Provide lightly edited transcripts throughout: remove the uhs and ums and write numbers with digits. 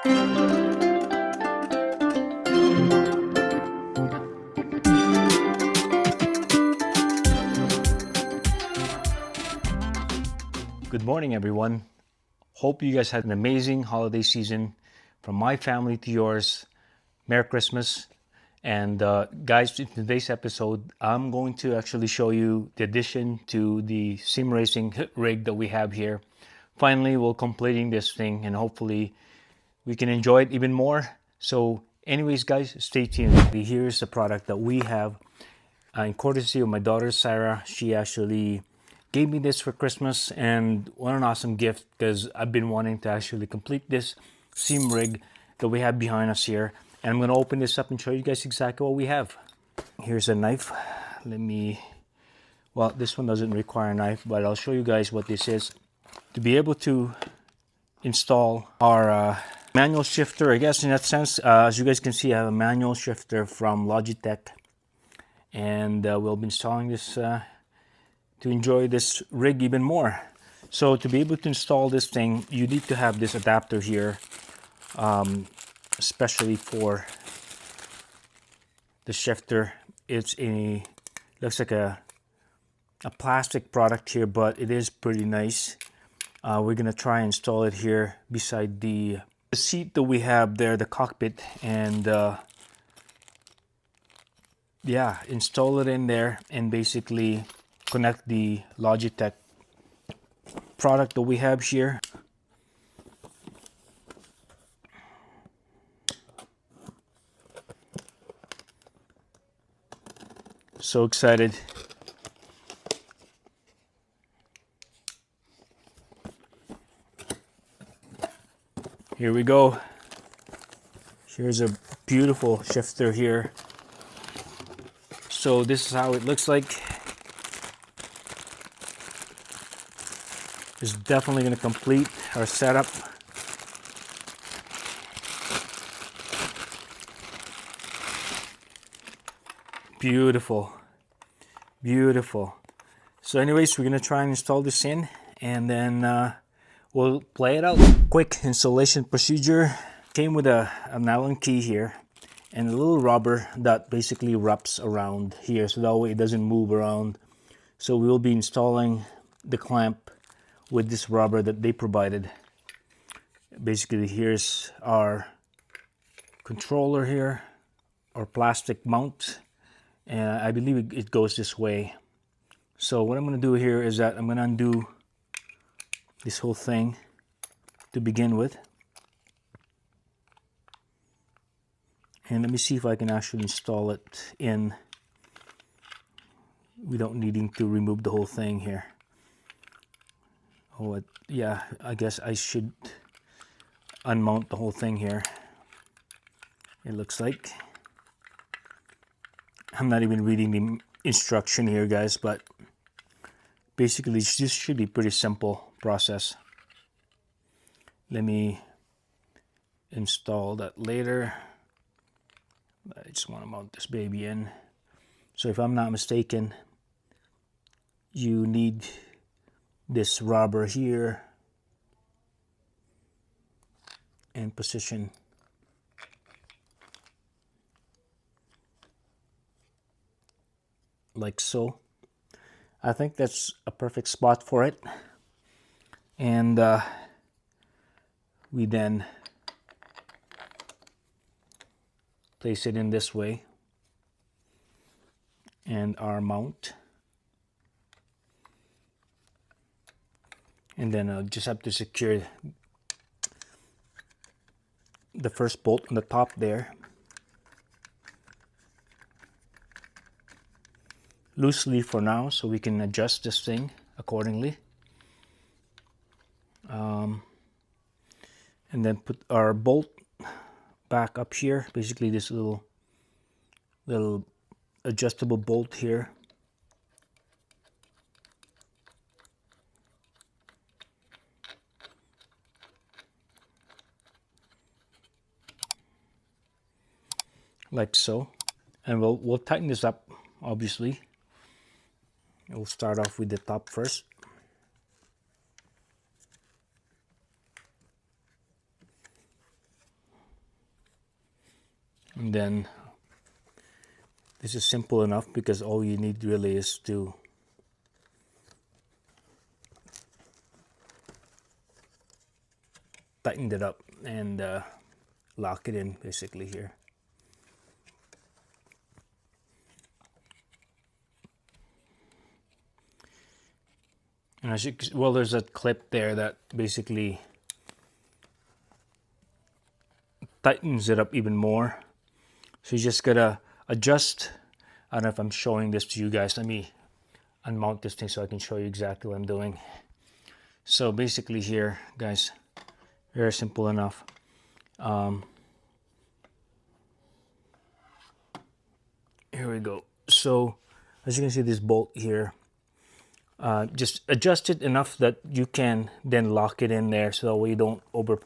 Good morning, everyone. Hope you guys had an amazing holiday season. From my family to yours, Merry Christmas. And guys, in today's episode, I'm going to actually show you the addition to the sim racing rig that we have here. Finally, we're completing this thing and hopefully we can enjoy it even more. So anyways, guys, stay tuned. Here's the product that we have in courtesy of my daughter, Sarah. She actually gave me this for Christmas, and what an awesome gift, because I've been wanting to actually complete this sim rig that we have behind us here. And I'm going to open this up and show you guys exactly what we have. Here's a knife. Well, this one doesn't require a knife, but I'll show you guys what this is. To be able to install our manual shifter, I guess in that sense, as you guys can see, I have a manual shifter from Logitech. And we'll be installing this to enjoy this rig even more. So to be able to install this thing, you need to have this adapter here, especially for the shifter. Looks like a plastic product here, but it is pretty nice. We're gonna try and install it here beside the seat that we have there, the cockpit, and yeah, install it in there and basically connect the Logitech product that we have here. So excited. Here we go. Here's a beautiful shifter here. So this is how it looks like. It's definitely going to complete our setup. Beautiful, beautiful. So anyways, we're going to try and install this in, and then we'll play it out. Quick installation procedure. Came with a nylon key here and a little rubber that basically wraps around here, so that way it doesn't move around. So we will be installing the clamp with this rubber that they provided. Basically, here's our controller here, our plastic mount, and I believe it goes this way. So what I'm going to do here is that I'm going to undo this whole thing to begin with. And let me see if I can actually install it in without needing to remove the whole thing here. Oh, yeah, I guess I should unmount the whole thing here. It looks like. I'm not even reading the instruction here, guys, but basically this should be a pretty simple process. Let me install that later. I just want to mount this baby in. So if I'm not mistaken, you need this rubber here and position like so. I think that's a perfect spot for it. And we then place it in this way, and our mount. And then I'll just have to secure the first bolt on the top there loosely for now, so we can adjust this thing accordingly. And then put our bolt back up here, basically this little adjustable bolt here. Like so. And we'll tighten this up, obviously. We'll start off with the top first. And then this is simple enough because all you need really is to tighten it up and lock it in basically here. And as you, well, there's a clip there that basically tightens it up even more. So you just gotta adjust. I don't know if I'm showing this to you guys. Let me unmount this thing so I can show you exactly what I'm doing. So basically here, guys, very simple enough. Here we go. So as you can see, this bolt here, just adjust it enough that you can then lock it in there so that way you don't over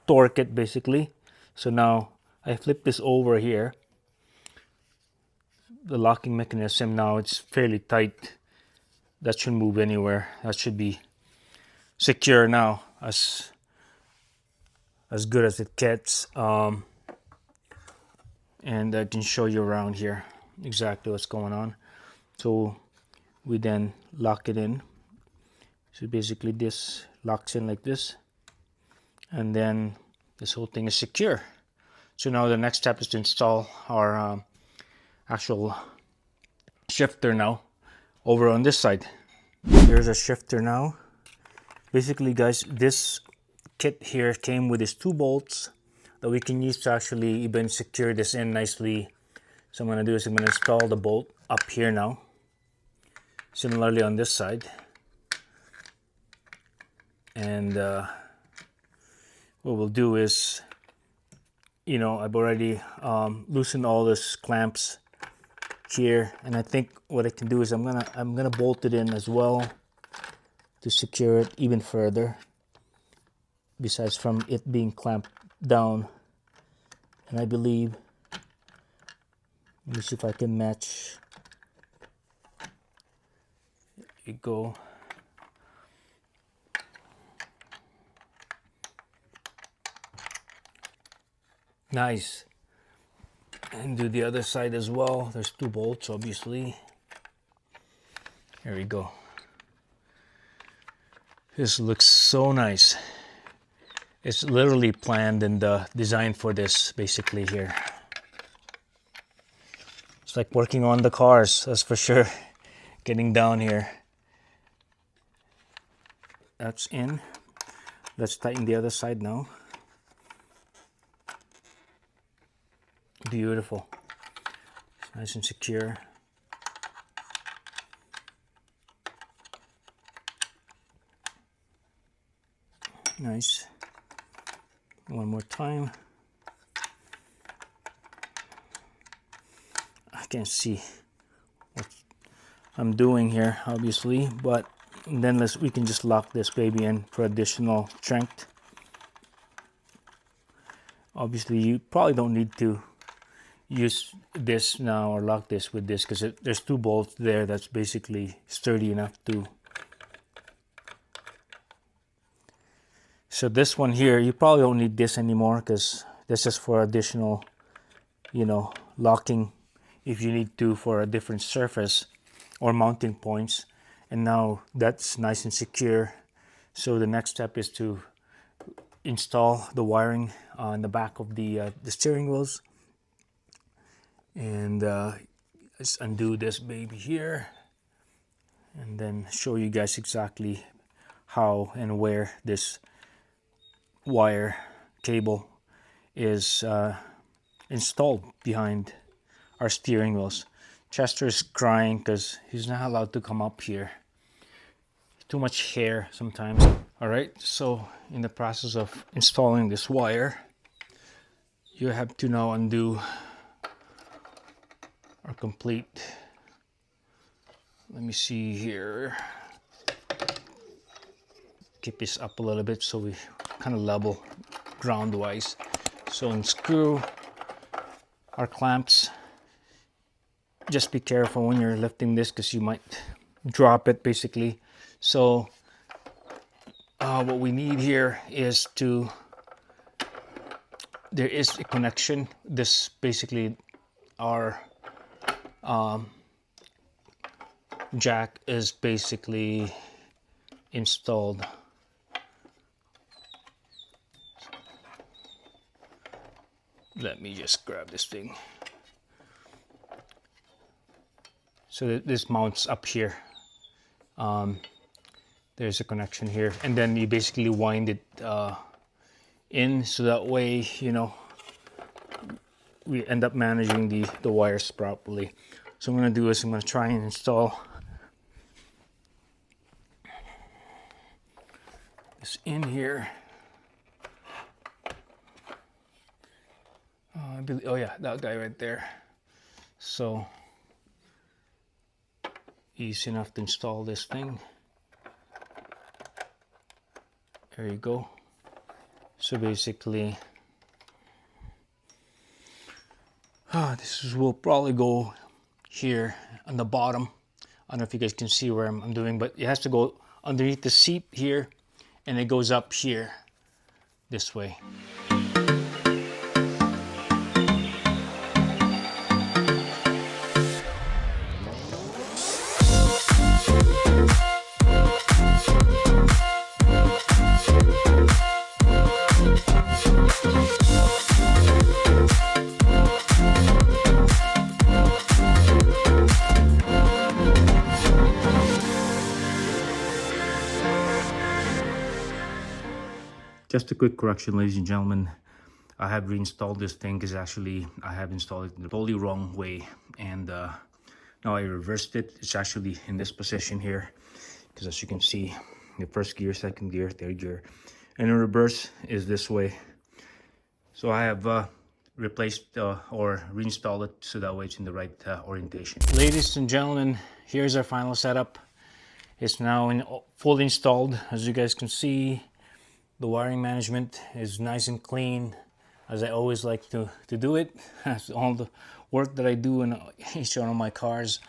torque it basically. So now I flip this over here, the locking mechanism, now it's fairly tight. That shouldn't move anywhere. That should be secure now, as good as it gets. And I can show you around here exactly what's going on. So we then lock it in. So basically this locks in like this, and then this whole thing is secure. So now the next step is to install our actual shifter now over on this side. Here's a shifter now. Basically, guys, this kit here came with these 2 bolts that we can use to actually even secure this in nicely. So I'm going to do is I'm going to install the bolt up here now. Similarly on this side. And what we'll do is, you know, I've already loosened all these clamps here, and I think what I can do is I'm gonna bolt it in as well to secure it even further, besides from it being clamped down. And I believe, let me see if I can match. There you go. Nice. And do the other side as well. There's 2 bolts, obviously. Here we go. This looks so nice. It's literally planned and designed for this, basically, here. It's like working on the cars, that's for sure. Getting down here. That's in. Let's tighten the other side now. Beautiful. It's nice and secure. Nice. One more time. I can't see what I'm doing here, obviously, but then we can just lock this baby in for additional strength. Obviously, you probably don't need to use this now or lock this with this, because there's 2 bolts there that's basically sturdy enough to. So this one here, you probably don't need this anymore, because this is for additional, you know, locking if you need to for a different surface or mounting points. And now that's nice and secure. So the next step is to install the wiring on the back of the steering wheels. And let's undo this baby here, and then show you guys exactly how and where this wire cable is installed behind our steering wheels. Chester is crying because he's not allowed to come up here. Too much hair sometimes. Alright, so in the process of installing this wire, you have to now undo our complete, let me see here, keep this up a little bit so we kind of level ground wise. So unscrew our clamps. Just be careful when you're lifting this because you might drop it basically. So what we need here is to there is a connection. This basically our jack is basically installed. Let me just grab this thing. So this mounts up here. There's a connection here, and then you basically wind it in, so that way, you know, we end up managing the wires properly. So what I'm gonna do is I'm gonna try and install this in here. Oh yeah, that guy right there. So easy enough to install this thing. There you go. So basically, will probably go here on the bottom. I don't know if you guys can see where I'm doing, but it has to go underneath the seat here, and it goes up here this way. Just a quick correction, ladies and gentlemen. I have reinstalled this thing because actually I have installed it the totally wrong way, and now I reversed it. It's actually in this position here, because as you can see, the first gear, second gear, third gear, and in reverse is this way. So I have replaced or reinstalled it so that way it's in the right orientation. Ladies and gentlemen, here's our final setup. It's now fully installed. As you guys can see, the wiring management is nice and clean, as I always like to do it. All the work that I do in each one of my cars,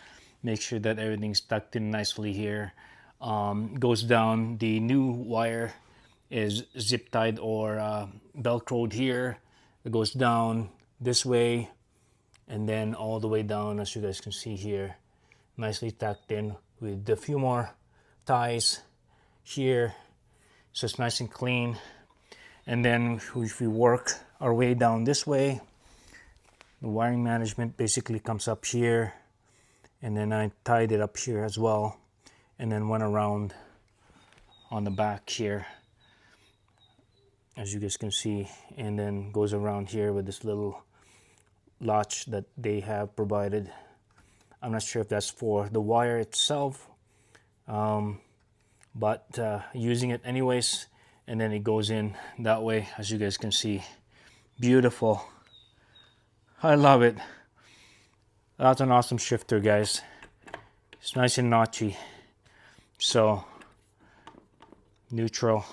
make sure that everything's tucked in nicely here. Goes down, the new wire is zip tied or velcroed here. It goes down this way and then all the way down, as you guys can see here, nicely tucked in with a few more ties here. So it's nice and clean. And then if we work our way down this way, the wiring management basically comes up here, and then I tied it up here as well, and then went around on the back here, as you guys can see, and then goes around here with this little latch that they have provided. I'm not sure if that's for the wire itself, but using it anyways, and then it goes in that way, as you guys can see. Beautiful. I love it. That's an awesome shifter, guys. It's nice and notchy. So neutral.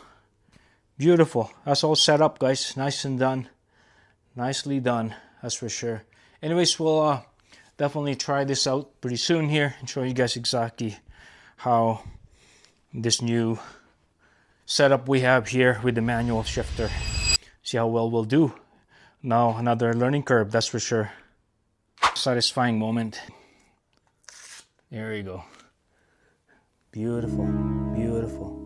Beautiful. That's all set up, guys. Nice and done. Nicely done, that's for sure. Anyways, we'll definitely try this out pretty soon here and show you guys exactly how this new setup we have here with the manual shifter. See how well we'll do. Now another learning curve, that's for sure. Satisfying moment. There you go. Beautiful, beautiful.